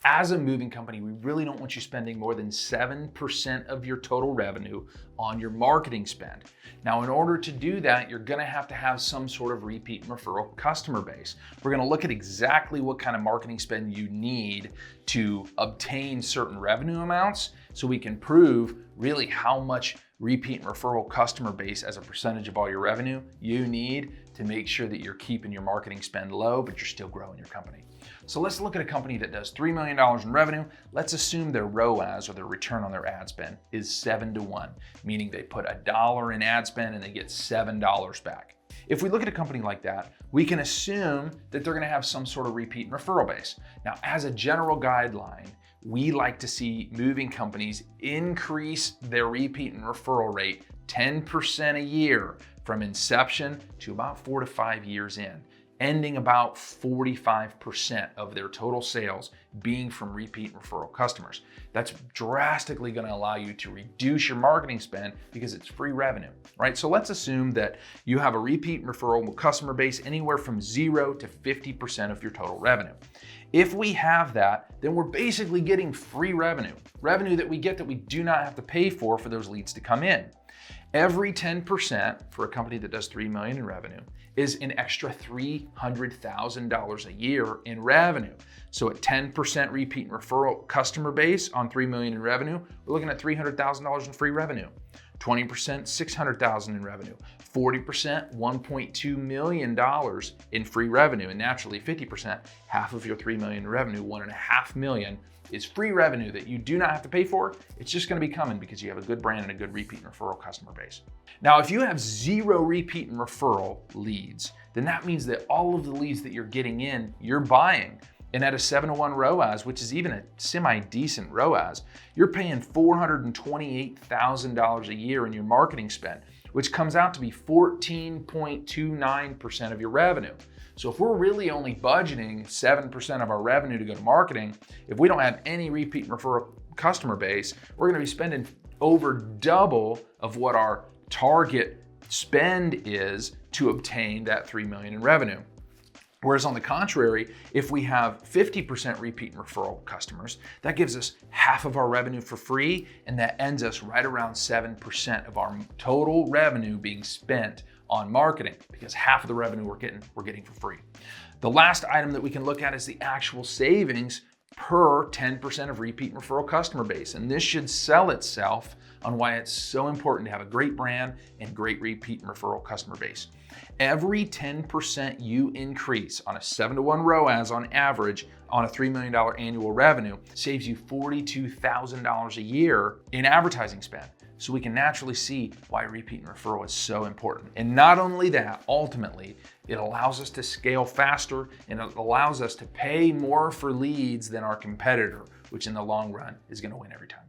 As a moving company, we really don't want you spending more than 7% of your total revenue on your marketing spend. Now, in order to do that, you're gonna have to have some sort of repeat and referral customer base. We're gonna look at exactly what kind of marketing spend you need to obtain certain revenue amounts so we can prove really how much repeat and referral customer base as a percentage of all your revenue you need to make sure that you're keeping your marketing spend low, but you're still growing your company. So let's look at a company that does $3 million in revenue. Let's assume their ROAS, or their return on their ad spend, is 7-to-1, meaning they put $1 in ad spend and they get $7 back. If we look at a company like that, we can assume that they're gonna have some sort of repeat and referral base. Now, as a general guideline, we like to see moving companies increase their repeat and referral rate 10% a year from inception to about 4 to 5 years in, ending about 45% of their total sales being from repeat and referral customers. That's drastically gonna allow you to reduce your marketing spend because it's free revenue, right? So let's assume that you have a repeat and referral customer base anywhere from 0 to 50% of your total revenue. If we have that, then we're basically getting free revenue that we get that we do not have to pay for those leads to come in. Every 10% for a company that does $3 million in revenue is an extra $300,000 a year in revenue. So at 10% repeat and referral customer base on $3 million in revenue, we're looking at $300,000 in free revenue. 20%, $600,000 in revenue. 40%, $1.2 million in free revenue. And naturally, 50%, half of your $3 million in revenue, $1.5 million, is free revenue that you do not have to pay for. It's just gonna be coming because you have a good brand and a good repeat and referral customer base. Now, if you have 0 repeat and referral leads, then that means that all of the leads that you're getting in, you're buying. And at a 7-to-1 ROAS, which is even a semi-decent ROAS, you're paying $428,000 a year in your marketing spend, which comes out to be 14.29% of your revenue. So if we're really only budgeting 7% of our revenue to go to marketing, if we don't have any repeat and referral customer base, we're gonna be spending over double of what our target spend is to obtain that $3 million in revenue. Whereas on the contrary, if we have 50% repeat and referral customers, that gives us half of our revenue for free, and that ends us right around 7% of our total revenue being spent on marketing, because half of the revenue we're getting for free. The last item that we can look at is the actual savings per 10% of repeat and referral customer base. And this should sell itself on why it's so important to have a great brand and great repeat and referral customer base. Every 10% you increase on a 7-to-1 ROAS on average on a $3 million annual revenue saves you $42,000 a year in advertising spend. So we can naturally see why repeat and referral is so important. And not only that, ultimately, it allows us to scale faster and it allows us to pay more for leads than our competitor, which in the long run is gonna win every time.